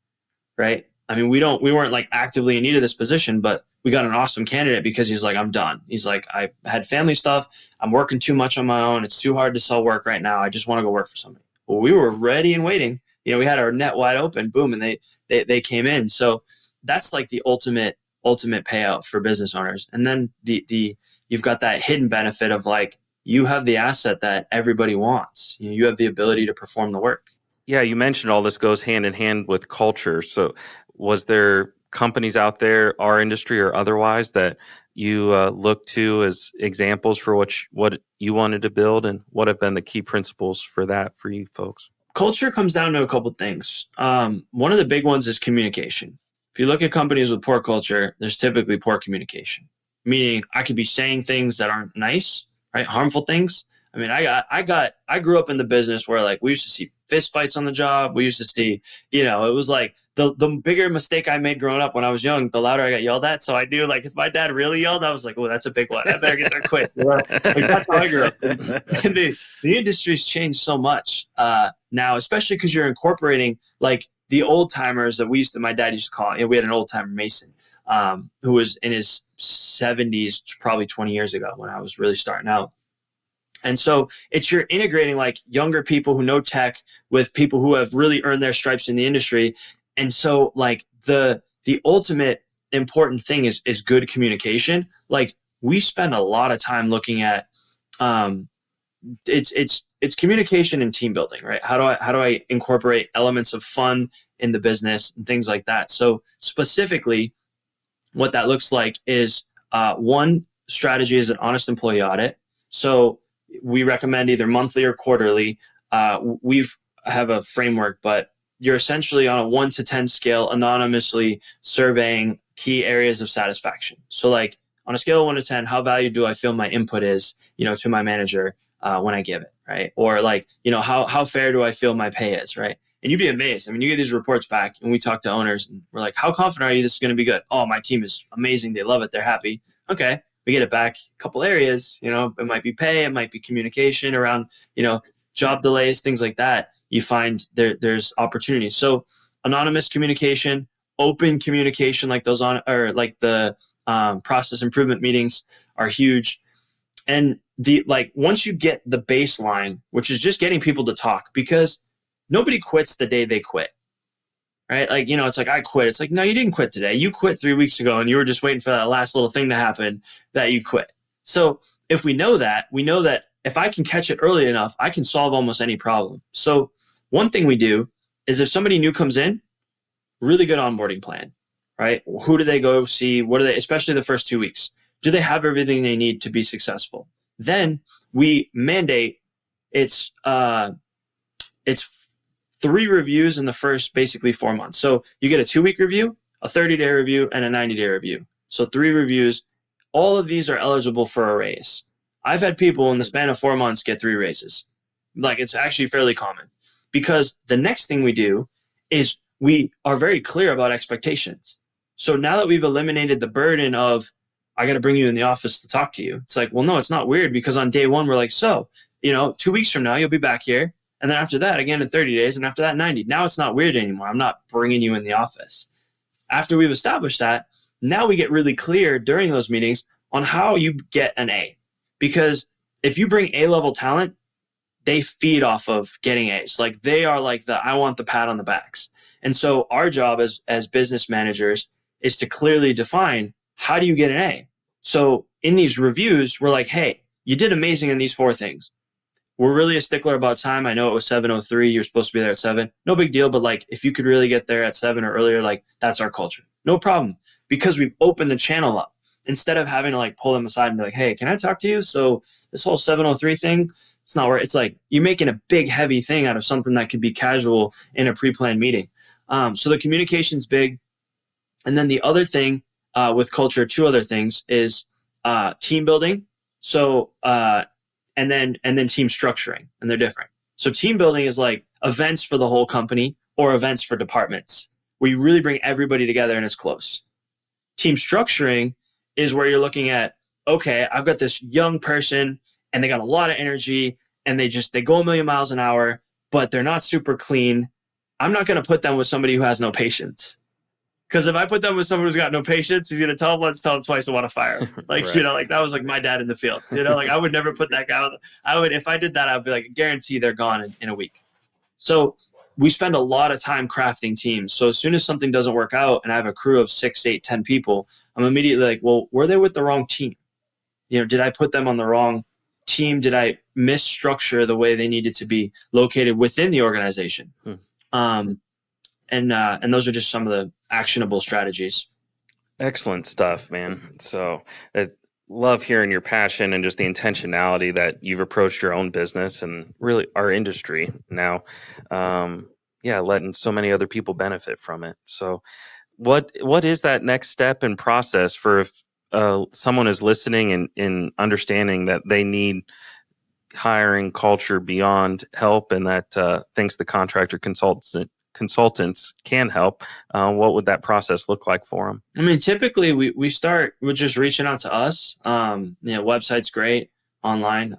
right? I mean, we weren't like actively in need of this position, but we got an awesome candidate because he's like, I'm done. He's like, I had family stuff. I'm working too much on my own. It's too hard to sell work right now. I just want to go work for somebody. Well, we were ready and waiting. We had our net wide open, boom, and they came in. So that's like the ultimate payout for business owners. And then you've got that hidden benefit of like, you have the asset that everybody wants. You have the ability to perform the work. Yeah, you mentioned all this goes hand in hand with culture. So was there companies out there, our industry or otherwise, that you look to as examples for what you wanted to build, and what have been the key principles for that for you folks? Culture comes down to a couple things. One of the big ones is communication. If you look at companies with poor culture, there's typically poor communication, meaning I could be saying things that aren't nice, right? Harmful things. I mean, I grew up in the business where like we used to see fist fights on the job. We used to see, it was like the bigger mistake I made growing up when I was young, the louder I got yelled at. So I knew, like, if my dad really yelled, I was like, oh, that's a big one. I better get there quick. Like, that's how I grew up. And the industry's changed so much now, especially because you're incorporating like the old timers that my dad used to call it. We had an old timer Mason who was in his 70s, probably 20 years ago when I was really starting out. And so you're integrating like younger people who know tech with people who have really earned their stripes in the industry. And so like the ultimate important thing is good communication. Like we spend a lot of time looking at it's communication and team building, right? How do I incorporate elements of fun in the business and things like that? So specifically, what that looks like is one strategy is an honest employee audit. So we recommend either monthly or quarterly. We've have a framework, but you're essentially on a 1 to 10 scale, anonymously surveying key areas of satisfaction. So like on a scale of 1 to 10, how valued do I feel my input is, to my manager when I give it, right? Or like, how fair do I feel my pay is, right? And you'd be amazed. I mean, you get these reports back and we talk to owners and we're like, how confident are you this is going to be good? Oh, my team is amazing. They love it. They're happy. Okay. We get it back a couple areas, it might be pay, it might be communication around, job delays, things like that. You find there's opportunities. So anonymous communication, open communication, like those the process improvement meetings are huge. And once you get the baseline, which is just getting people to talk, because nobody quits the day they quit, right? Like, it's like, I quit. It's like, no, you didn't quit today. You quit 3 weeks ago and you were just waiting for that last little thing to happen that you quit. So if we know that if I can catch it early enough, I can solve almost any problem. So one thing we do is if somebody new comes in, really good onboarding plan, right? Who do they go see? What are they, especially the first 2 weeks? Do they have everything they need to be successful? Then we mandate it's 3 reviews in the first basically 4 months. So you get a 2-week review, a 30-day review, and a 90-day review. So 3 reviews. All of these are eligible for a raise. I've had people in the span of 4 months get 3 raises. Like, it's actually fairly common, because the next thing we do is we are very clear about expectations. So now that we've eliminated the burden of, I got to bring you in the office to talk to you. It's like, well, no, it's not weird, because on day 1, we're like, 2 weeks from now, you'll be back here. And then after that, again in 30 days, and after that, 90. Now it's not weird anymore. I'm not bringing you in the office. After we've established that, now we get really clear during those meetings on how you get an A. Because if you bring A-level talent, they feed off of getting A's. Like, they are like I want the pat on the backs. And so our job as business managers is to clearly define, how do you get an A? So in these reviews, we're like, hey, you did amazing in these 4 things. We're really a stickler about time. I know it was 7:03. You're supposed to be there at 7. No big deal. But like, if you could really get there at 7 or earlier, like, that's our culture. No problem. Because we've opened the channel up, instead of having to like pull them aside and be like, hey, can I talk to you? So this whole 7:03 thing, it's not where it's like, you're making a big, heavy thing out of something that could be casual in a pre-planned meeting. So the communication's big. And then the other thing with culture, 2 other things is team building. So, and then team structuring, and they're different. So team building is like events for the whole company or events for departments, where you really bring everybody together and it's close. Team structuring is where you're looking at, okay, I've got this young person and they got a lot of energy and they go a million miles an hour, but they're not super clean. I'm not going to put them with somebody who has no patience. Because if I put them with someone who's got no patience, he's going to tell them once, tell them twice, I want to fire him. Like, Right. like that was like my dad in the field. Like, I would never put that guy on. If I did that, I'd be like, guarantee they're gone in a week. So we spend a lot of time crafting teams. So as soon as something doesn't work out and I have a crew of 6, 8, 10 people, I'm immediately like, well, were they with the wrong team? Did I put them on the wrong team? Did I misstructure the way they needed to be located within the organization? And those are just some of the actionable strategies. Excellent stuff, man. So I love hearing your passion and just the intentionality that you've approached your own business and really our industry now. Letting so many other people benefit from it. So what is that next step and process for if someone is listening and in understanding that they need hiring culture beyond help, and that thinks the contractor consultants can help? What would that process look like for them? I mean, typically we start with just reaching out to us. Website's great. Online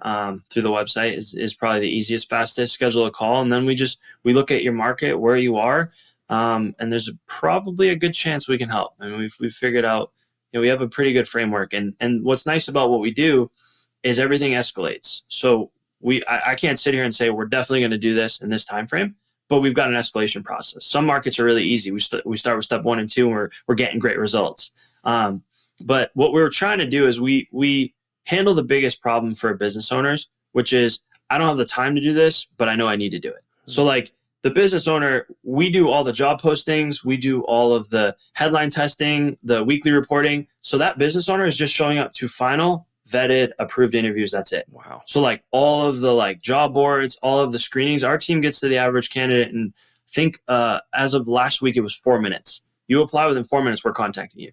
through the website is probably the easiest, fastest. Schedule a call, and then we look at your market, where you are, and there's probably a good chance we can help. I mean, we've figured out, we have a pretty good framework, and what's nice about what we do is everything escalates. So I can't sit here and say we're definitely going to do this in this time frame, but we've got an escalation process. Some markets are really easy. We start with step 1 and 2, and we're getting great results. But what we're trying to do is we handle the biggest problem for business owners, which is I don't have the time to do this, but I know I need to do it. So like the business owner, we do all the job postings, we do all of the headline testing, the weekly reporting. So that business owner is just showing up to final, vetted, approved interviews. That's it. Wow. So like all of the like job boards, all of the screenings, our team gets to the average candidate, and think as of last week, it was 4 minutes. You apply within 4 minutes, we're contacting you.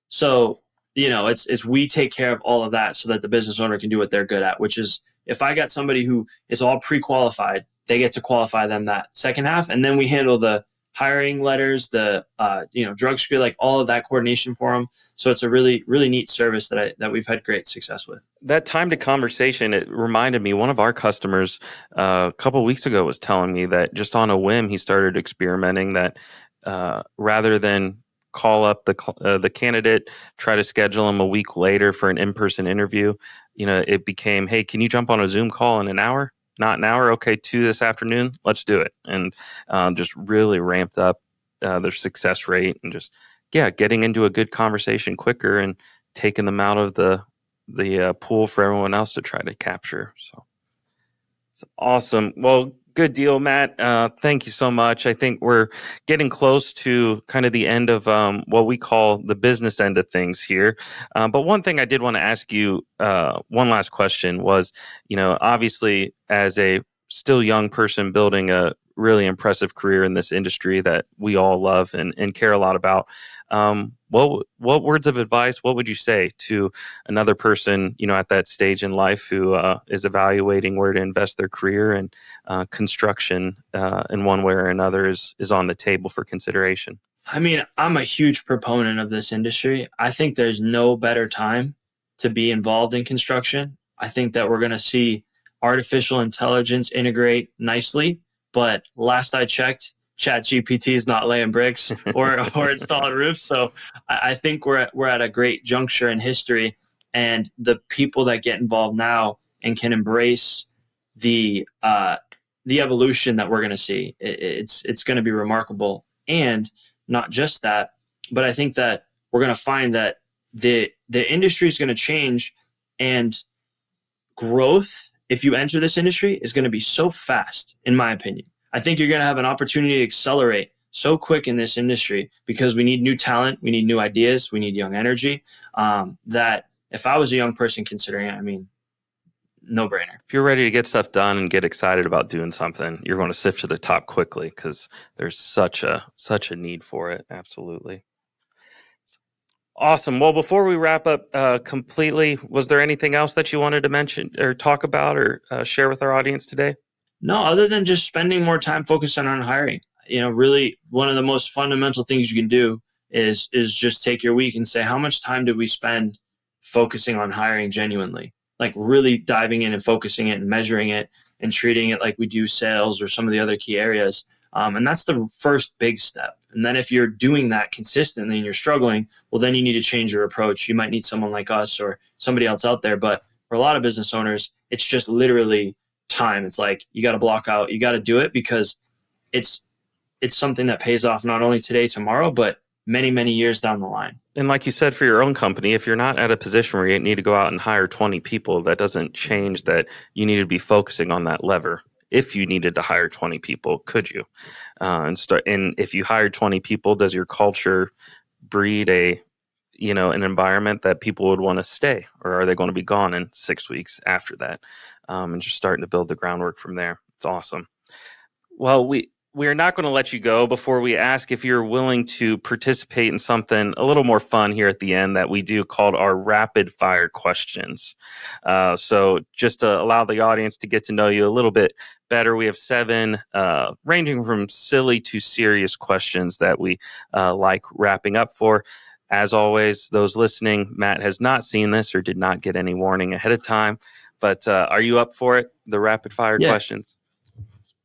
So, it's we take care of all of that so that the business owner can do what they're good at, which is if I got somebody who is all pre-qualified, they get to qualify them that second half. And then we handle the hiring letters, the, drug screen, like all of that coordination for them. So it's a really, really neat service that we've had great success with. That time to conversation, it reminded me, one of our customers a couple of weeks ago was telling me that just on a whim, he started experimenting that rather than call up the candidate, try to schedule them a week later for an in-person interview, it became, hey, can you jump on a Zoom call in an hour? Not an hour. Okay, 2 this afternoon. Let's do it. And just really ramped up their success rate and just, getting into a good conversation quicker and taking them out of the pool for everyone else to try to capture. So it's awesome. Well, good deal, Matt. Thank you so much. I think we're getting close to kind of the end of what we call the business end of things here. But one thing I did want to ask you, one last question was, obviously as a still young person building a really impressive career in this industry that we all love and care a lot about, what words of advice, what would you say to another person, at that stage in life who is evaluating where to invest their career, and construction in one way or another is on the table for consideration? I mean, I'm a huge proponent of this industry. I think there's no better time to be involved in construction. I think that we're going to see artificial intelligence integrate nicely. But last I checked, ChatGPT is not laying bricks or installing roofs. So I think we're at a great juncture in history, and the people that get involved now and can embrace the evolution that we're going to see, it's going to be remarkable. And not just that, but I think that we're going to find that the industry is going to change, and growth, if you enter this industry, is going to be so fast, in my opinion. I think you're going to have an opportunity to accelerate so quick in this industry because we need new talent, we need new ideas, we need young energy, that if I was a young person considering it, I mean, no brainer. If you're ready to get stuff done and get excited about doing something, you're going to sift to the top quickly because there's such a need for it. Absolutely. Awesome. Well, before we wrap up completely, was there anything else that you wanted to mention or talk about or share with our audience today? No, other than just spending more time focusing on hiring. Really one of the most fundamental things you can do is just take your week and say, how much time did we spend focusing on hiring genuinely? Like really diving in and focusing it and measuring it and treating it like we do sales or some of the other key areas. And that's the first big step. And then if you're doing that consistently and you're struggling, well, then you need to change your approach. You might need someone like us or somebody else out there. But for a lot of business owners, it's just literally time. It's like, you got to block out, you got to do it because it's something that pays off not only today, tomorrow, but many, many years down the line. And like you said, for your own company, if you're not at a position where you need to go out and hire 20 people, that doesn't change that you need to be focusing on that lever. If you needed to hire 20 people, could you? And if you hired 20 people, does your culture breed an environment that people would want to stay, or are they going to be gone in 6 weeks after that? And just starting to build the groundwork from there. It's awesome. Well, we are not going to let you go before we ask if you're willing to participate in something a little more fun here at the end that we do called our rapid fire questions. So just to allow the audience to get to know you a little bit better, we have 7 ranging from silly to serious questions that we like wrapping up for. As always, those listening, Matt has not seen this or did not get any warning ahead of time, but are you up for it? The rapid fire questions?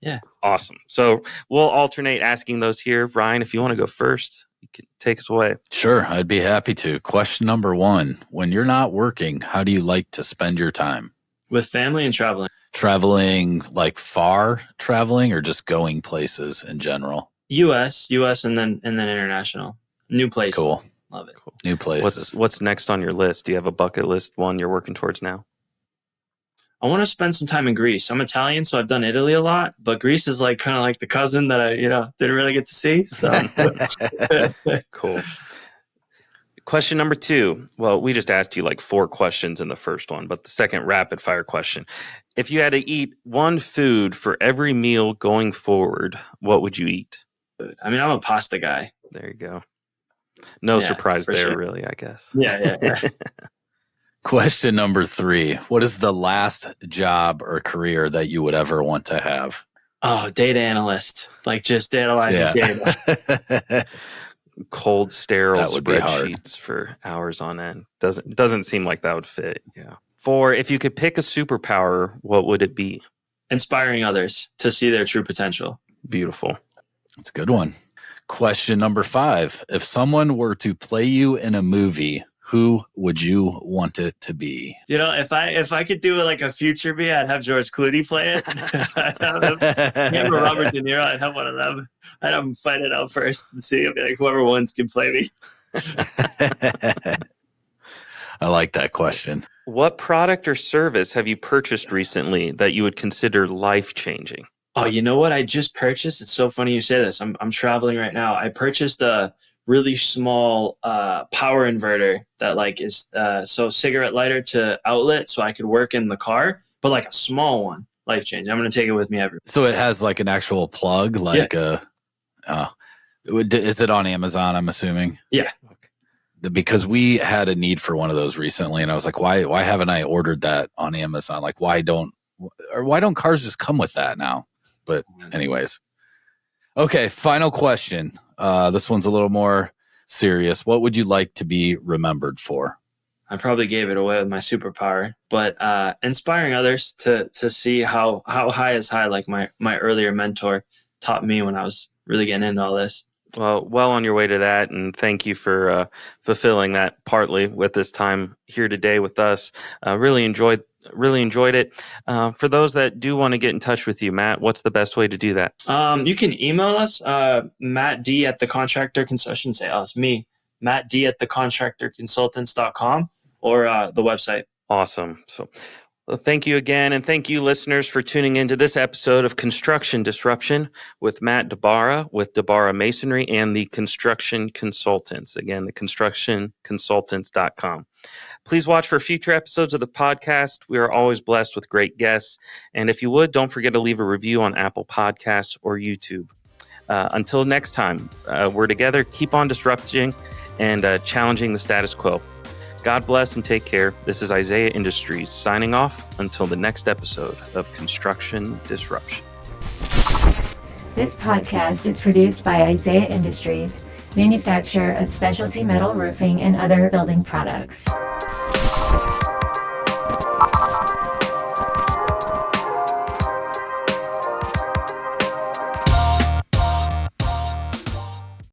Yeah. Awesome. So we'll alternate asking those here. Ryan, if you want to go first, you can take us away. Sure, I'd be happy to. Question number 1. When you're not working, how do you like to spend your time? With family and traveling. Traveling, like far traveling, or just going places in general? US, and then international. New places. Cool. Love it. Cool. New places. What's next on your list? Do you have a bucket list one you're working towards now? I want to spend some time in Greece. I'm Italian, so I've done Italy a lot, but Greece is like kind of like the cousin that I, didn't really get to see. So Cool. Question number 2. Well, we just asked you like 4 questions in the first one, but the second rapid fire question. If you had to eat one food for every meal going forward, what would you eat? I mean, I'm a pasta guy. There you go. No surprise there, sure. really, I guess. Yeah. Question number 3. What is the last job or career that you would ever want to have? Oh, data analyst. Like just analyzing data. Cold, sterile That would be hard. spreadsheets for hours on end. Doesn't seem like that would fit. Yeah. 4, if you could pick a superpower, what would it be? Inspiring others to see their true potential. Beautiful. That's a good one. Question number 5. If someone were to play you in a movie, who would you want it to be? If I could do like a future me, I'd have George Clooney play it. I'd have him or Robert De Niro. I'd have one of them. I'd have them fight it out first and see. I'd be like, whoever wins can play me. I like that question. What product or service have you purchased recently that you would consider life-changing? Oh, you know what I just purchased? It's so funny you say this. I'm traveling right now. I purchased a really small power inverter that like is so cigarette lighter to outlet, so I could work in the car, but like a small one. Life changing. I'm going to take it with me everywhere. So it has like an actual plug, like is it on Amazon? I'm assuming. Yeah. Because we had a need for one of those recently, and I was like, why haven't I ordered that on Amazon? Like, why don't cars just come with that now? But anyways, okay. Final question. This one's a little more serious. What would you like to be remembered for? I probably gave it away with my superpower, but inspiring others to see how high is high, like my earlier mentor taught me when I was really getting into all this. Well on your way to that, and thank you for fulfilling that partly with this time here today with us. Really enjoyed it. For those that do want to get in touch with you, Matt, what's the best way to do that? You can email us, Matt D at the Contractor Consultants. It's me, Matt D at the contractorconsultants.com, or the website. Awesome. So thank you again, and thank you, listeners, for tuning into this episode of Construction Disruption with Matt DiBara with DiBara Masonry and the Construction Consultants. Again, the constructionconsultants.com. Please watch for future episodes of the podcast. We are always blessed with great guests. And if you would, don't forget to leave a review on Apple Podcasts or YouTube. Until next time, we're together. Keep on disrupting and challenging the status quo. God bless and take care. This is Isaiah Industries signing off until the next episode of Construction Disruption. This podcast is produced by Isaiah Industries, manufacturer of specialty metal roofing and other building products.